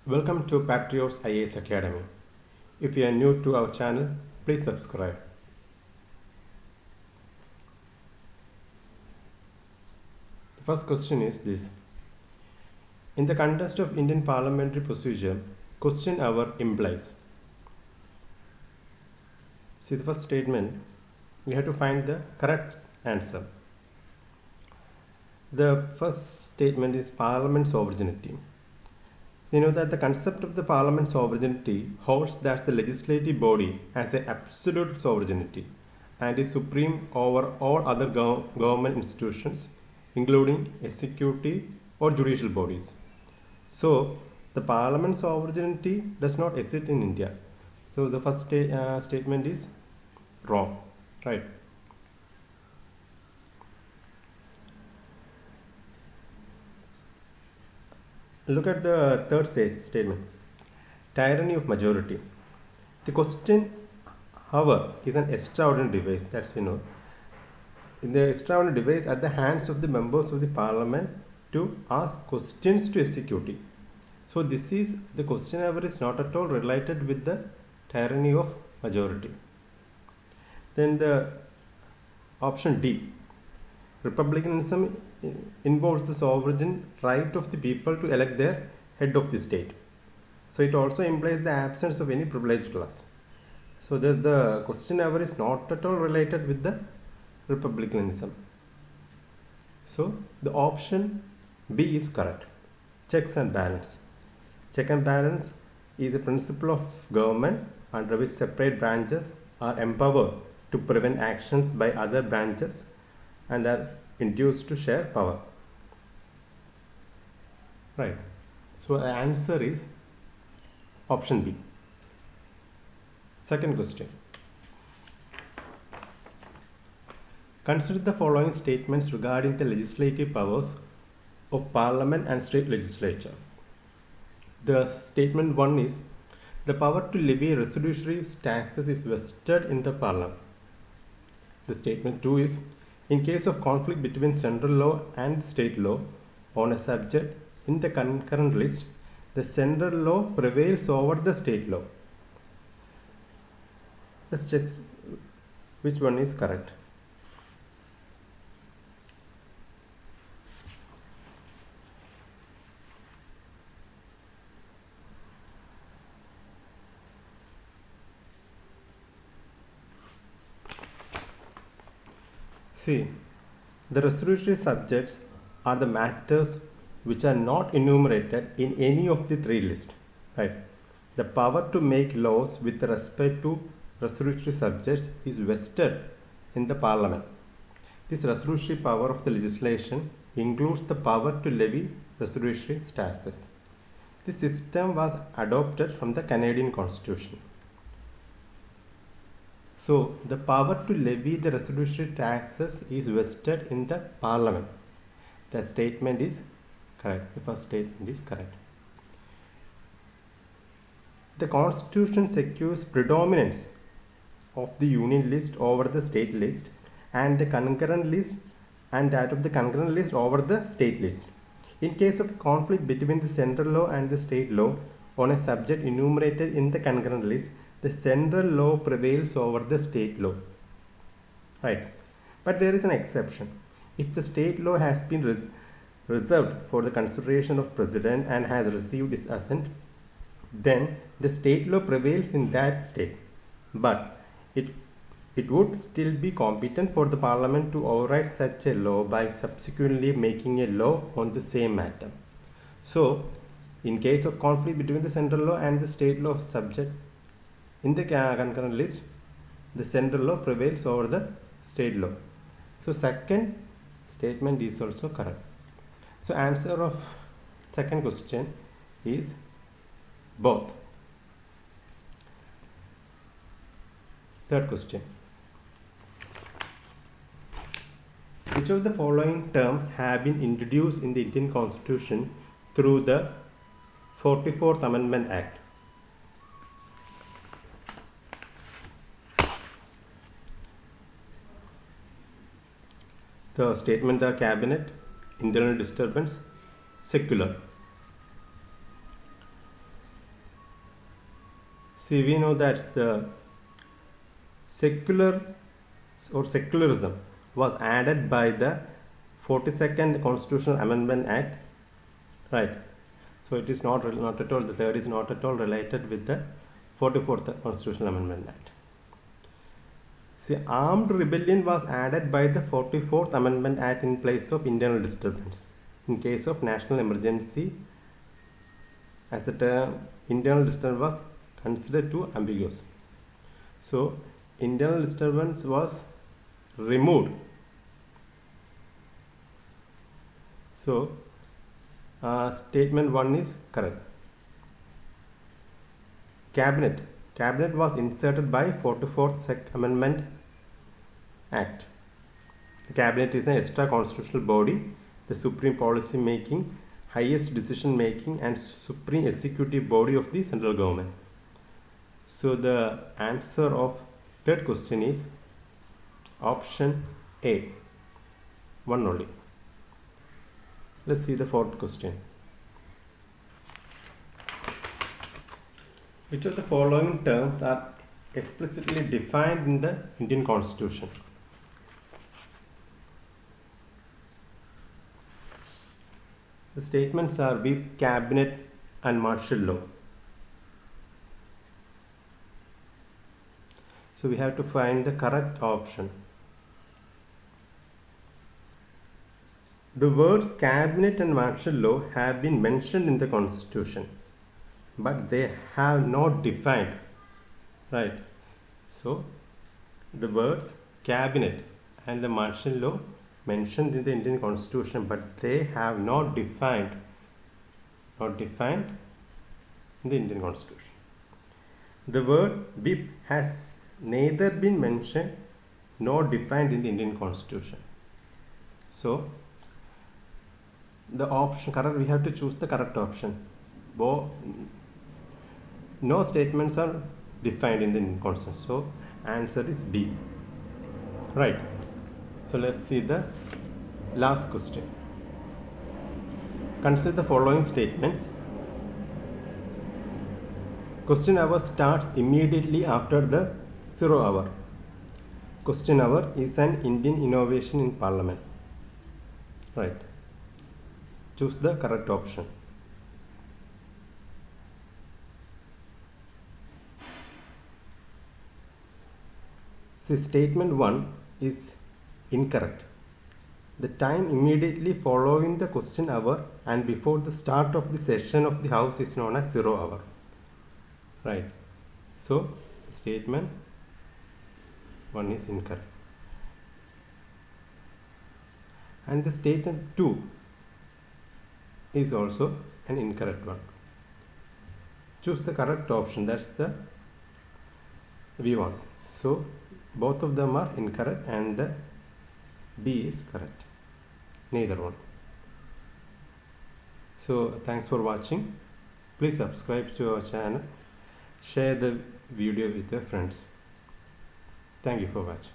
Welcome to Patriots Ias Academy. If you are new to our channel, please subscribe. The first question is this. In the context of Indian parliamentary procedure, question hour implies. See the first statement, we have to find the correct answer. The first statement is parliament sovereignty. You know that the concept of the parliament sovereignty holds that the legislative body has an absolute sovereignty and is supreme over all other government institutions, including executive or judicial bodies. So, the parliament sovereignty does not exist in India. So, the first statement is wrong, right? Look at the third statement, tyranny of majority. The question, however, is an extraordinary device, that's we know. The extraordinary device at the hands of the members of the parliament to ask questions to executive. So this is, the question hour is not at all related with the tyranny of majority. Then the option D, republicanism involves the sovereign right of the people to elect their head of the state. So it also implies the absence of any privileged class. So the question hour is not at all related with the republicanism. So the option B is correct. Checks and balance. Check and balance is a principle of government under which separate branches are empowered to prevent actions by other branches and are induced to share power. Right. So the answer is option B. Second question. Consider the following statements regarding the legislative powers of Parliament and state legislature. The statement 1 is, the power to levy resolutory taxes is vested in the Parliament. The statement 2 is, in case of conflict between central law and state law on a subject in the concurrent list, the central law prevails over the state law. Let's check which one is correct. See, the resolutory subjects are the matters which are not enumerated in any of the three lists, right? The power to make laws with respect to resolutory subjects is vested in the Parliament. This resolutory power of the legislation includes the power to levy resolutory taxes. This system was adopted from the Canadian Constitution. So, the power to levy the resolutory taxes is vested in the Parliament. The statement is correct. The first statement is correct. The Constitution secures predominance of the Union list over the state list and the concurrent list and that of the concurrent list over the state list. In case of conflict between the central law and the state law on a subject enumerated in the concurrent list, the central law prevails over the state law, right? But there is an exception. If the state law has been reserved for the consideration of president and has received his assent, then the state law prevails in that state, but it would still be competent for the Parliament to override such a law by subsequently making a law on the same matter. So, in case of conflict between the central law and the state law subject in the concurrent list, the central law prevails over the state law. So, second statement is also correct. So, answer of second question is both. Third question. Which of the following terms have been introduced in the Indian Constitution through the 44th Amendment Act? The statement of cabinet, internal disturbance, secular. See, we know that the secular or secularism was added by the 42nd Constitutional Amendment Act, right? So it is not at all, the third is not at all related with the 44th Constitutional Amendment Act. See, armed rebellion was added by the 44th Amendment Act in place of internal disturbance in case of national emergency, as the term internal disturbance was considered too ambiguous. So internal disturbance was removed. So statement 1 is correct. Cabinet was inserted by 44th Amendment Act. The cabinet is an extra constitutional body, the supreme policy making, highest decision making and supreme executive body of the central government. So the answer of third question is option A, one only. Let's see the fourth question. Which of the following terms are explicitly defined in the Indian Constitution? The statements are whip, cabinet and martial law. So we have to find the correct option. The words cabinet and martial law have been mentioned in the Constitution, but they have not defined, right? So the words cabinet and the martial law mentioned in the Indian Constitution, but they have not defined in the Indian Constitution. The word whip has neither been mentioned nor defined in the Indian Constitution. So the option correct, we have to choose the correct option. No statements are defined in the Indian Constitution. So answer is B. Right. So let's see the last question. Consider the following statements. Question hour starts immediately after the 0 hour. Question hour is an Indian innovation in Parliament. Right. Choose the correct option. See, statement 1 is incorrect. The time immediately following the question hour and before the start of the session of the House is known as 0 hour. Right. So statement 1 is incorrect. And the statement 2 is also an incorrect one. Choose the correct option. That's the we want. So both of them are incorrect and the B is correct. Neither one. So thanks for watching. Please subscribe to our channel. Share the video with your friends. Thank you for watching.